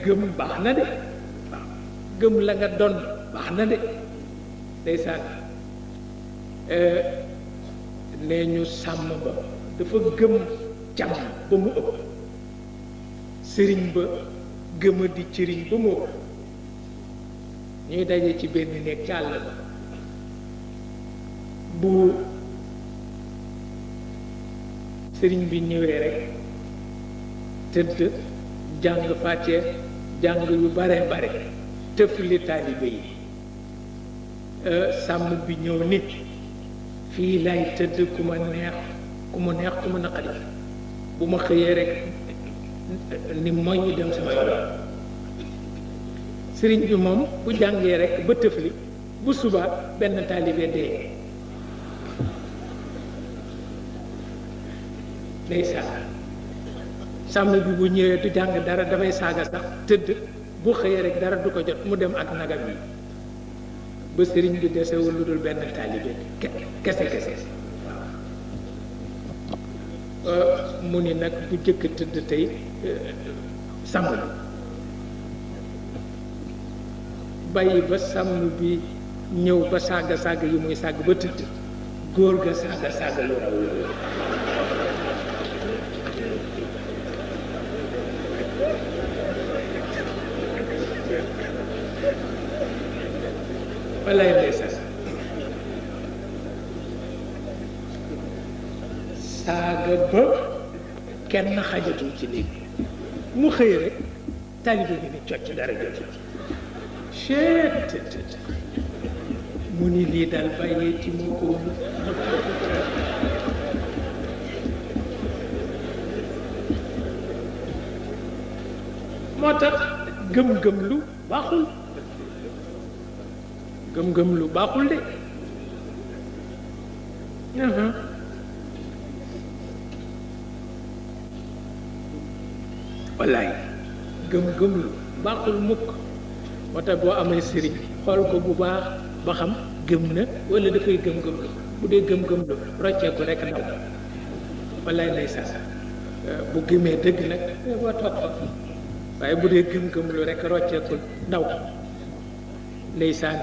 gëm baax na de waaw gëm la nga doon baax na de ndeysaan nee ñu sàmm ba dafa gëm càmm ba mu ëpp sëriñ ba gëma di cëriñ ba mu ëpp ñuy daje ci benn néeg ci àll ba bu sëriñ bi ñëwee rek tëdd jàng fàcce jàng yu bare bare tëfli taalibe yi sàmm bi ñëw nit fii lay tëdd ku ma neex ku ma neex ku ma naqari bu ma xëyee rek ni mooy ñu dem sama yoon sëriñ bi moom bu jàngee rek ba tëfli bu subaa benn taalibe dee ndeysaan sàmm bi bu ñëwee du jàng dara dafay saaga sax tëdd bu xëyee rek dara du ko jot mu dem ak nagam yi ba sëriñ bi desewul lu dul benn taalibe kese kese waaw mu ni nag bu jëkk tëdd tey sàmm bi bàyyi ba sàmm bi ñëw ba saaga saaga yi muy saaga ba tëdd góor ga saaga saaga lu raw loolu walaay ndeysaan saaga ba kenn xajatul ci léegi mu xëy rek taalibe bi ni cocc dara jotul chet mu ni lii daal bàyyee ci moo ko moo tax gëm-gëm lu baaxul gëm-gëm lu baaxul de wallaay gëm-gëm lu baaxul mukk moo tax boo amee sëriñ xool ko bu baax ba xam gëm na wala dafay gëm-gëm lu bu dee gëm-gëm lu rocceeku rek daw wallaay ndeysaan bu gëmee dëgg nag boo toog fa waaye bu dee gëm-gëm lu rek rocceeku ndaw ndeysaan